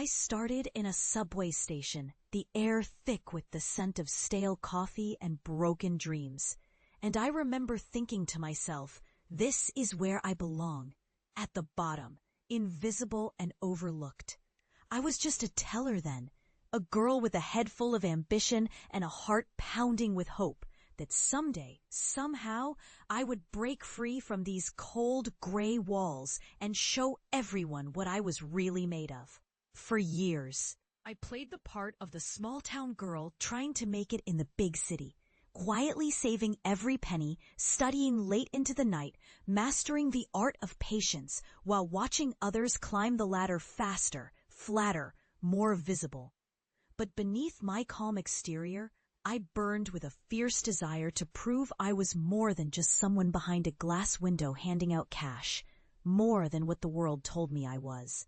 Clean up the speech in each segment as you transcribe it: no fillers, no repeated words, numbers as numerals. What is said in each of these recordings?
I started in a subway station, the air thick with the scent of stale coffee and broken dreams. And I remember thinking to myself, this is where I belong, at the bottom, invisible and overlooked. I was just a teller then, a girl with a head full of ambition and a heart pounding with hope that someday, somehow, I would break free from these cold, gray walls and show everyone what I was really made of. For years, I played the part of the small-town girl trying to make it in the big city, quietly saving every penny, studying late into the night, mastering the art of patience while watching others climb the ladder faster, flatter, more visible. But beneath my calm exterior, I burned with a fierce desire to prove I was more than just someone behind a glass window handing out cash, more than what the world told me I was.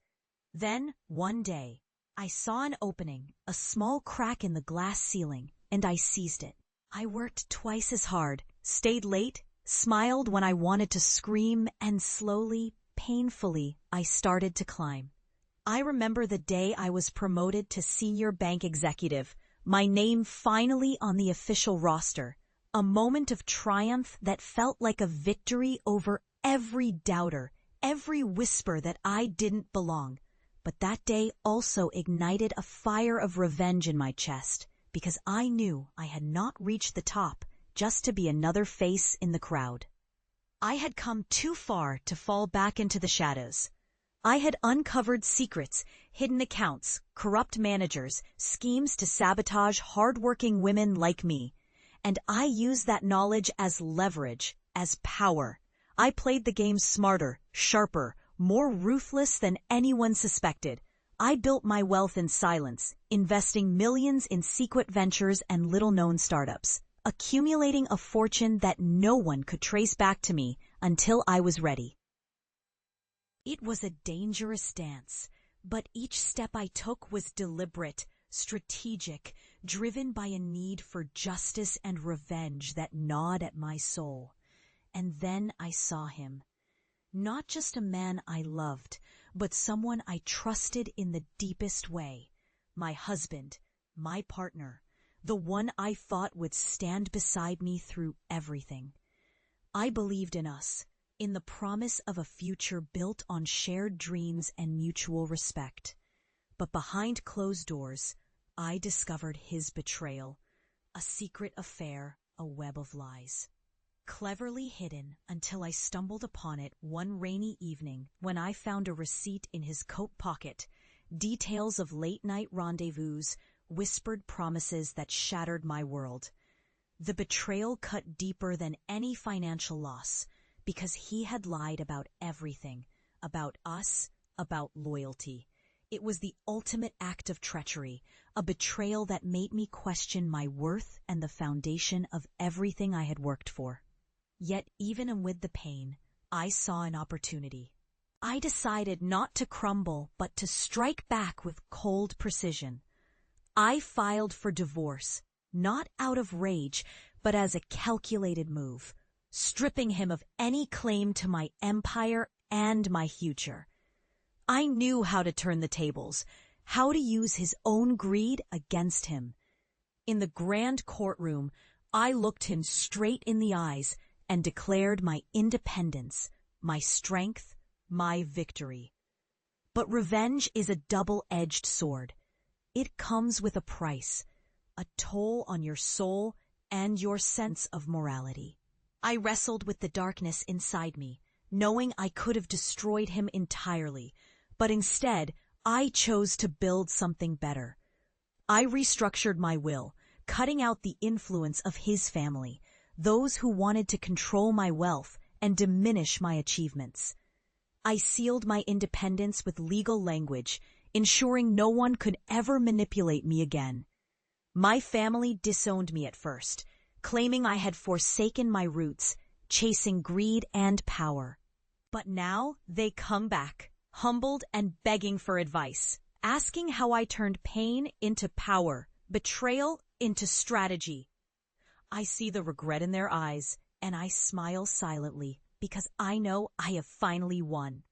Then, one day, I saw an opening, a small crack in the glass ceiling, and I seized it. I worked twice as hard, stayed late, smiled when I wanted to scream, and slowly, painfully, I started to climb. I remember the day I was promoted to senior bank executive, my name finally on the official roster, a moment of triumph that felt like a victory over every doubter, every whisper that I didn't belong. But that day also ignited a fire of revenge in my chest, because I knew I had not reached the top just to be another face in the crowd. I had come too far to fall back into the shadows. I had uncovered secrets, hidden accounts, corrupt managers, schemes to sabotage hard-working women like me. And I used that knowledge as leverage, as power. I played the game smarter, sharper, more ruthless than anyone suspected. I built my wealth in silence, investing millions in secret ventures and little-known startups, accumulating a fortune that no one could trace back to me until I was ready. It was a dangerous dance, but each step I took was deliberate, strategic, driven by a need for justice and revenge that gnawed at my soul. And then I saw him. Not just a man I loved, but someone I trusted in the deepest way. My husband, my partner, the one I thought would stand beside me through everything. I believed in us, in the promise of a future built on shared dreams and mutual respect. But behind closed doors, I discovered his betrayal, a secret affair, a web of lies. Cleverly hidden until I stumbled upon it one rainy evening when I found a receipt in his coat pocket, details of late-night rendezvous, whispered promises that shattered my world. The betrayal cut deeper than any financial loss, because he had lied about everything, about us, about loyalty. It was the ultimate act of treachery, a betrayal that made me question my worth and the foundation of everything I had worked for. Yet even amid the pain, I saw an opportunity. I decided not to crumble, but to strike back with cold precision. I filed for divorce, not out of rage, but as a calculated move, stripping him of any claim to my empire and my future. I knew how to turn the tables, how to use his own greed against him. In the grand courtroom, I looked him straight in the eyes and declared my independence, my strength, my victory. But revenge is a double-edged sword. It comes with a price, a toll on your soul and your sense of morality. I wrestled with the darkness inside me, knowing I could have destroyed him entirely, but instead, I chose to build something better. I restructured my will, cutting out the influence of his family, those who wanted to control my wealth and diminish my achievements. I sealed my independence with legal language, ensuring no one could ever manipulate me again. My family disowned me at first, claiming I had forsaken my roots, chasing greed and power. But now they come back, humbled and begging for advice, asking how I turned pain into power, betrayal into strategy. I see the regret in their eyes, and I smile silently because I know I have finally won.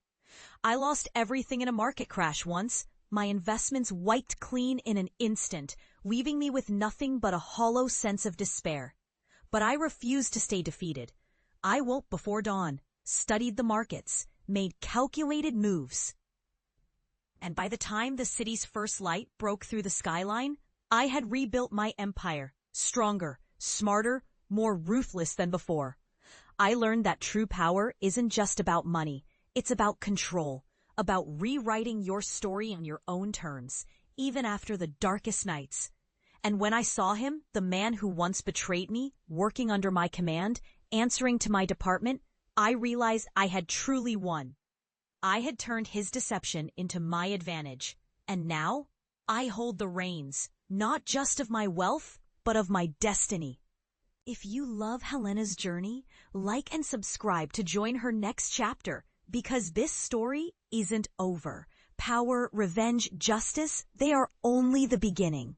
I lost everything in a market crash once, My investments wiped clean in an instant, leaving me with nothing but a hollow sense of despair. But I refused to stay defeated. I woke before dawn, studied the markets, made calculated moves. And by the time the city's first light broke through the skyline, I had rebuilt my empire, stronger, smarter, more ruthless than before. I learned that true power isn't just about money, it's about control, about rewriting your story on your own terms, even after the darkest nights. And when I saw him, the man who once betrayed me, working under my command, answering to my department, I realized I had truly won. I had turned his deception into my advantage, and now I hold the reins, not just of my wealth, but of my destiny. If you love Helena's journey, like and subscribe to join her next chapter, because this story isn't over. Power, revenge, justice, they are only the beginning.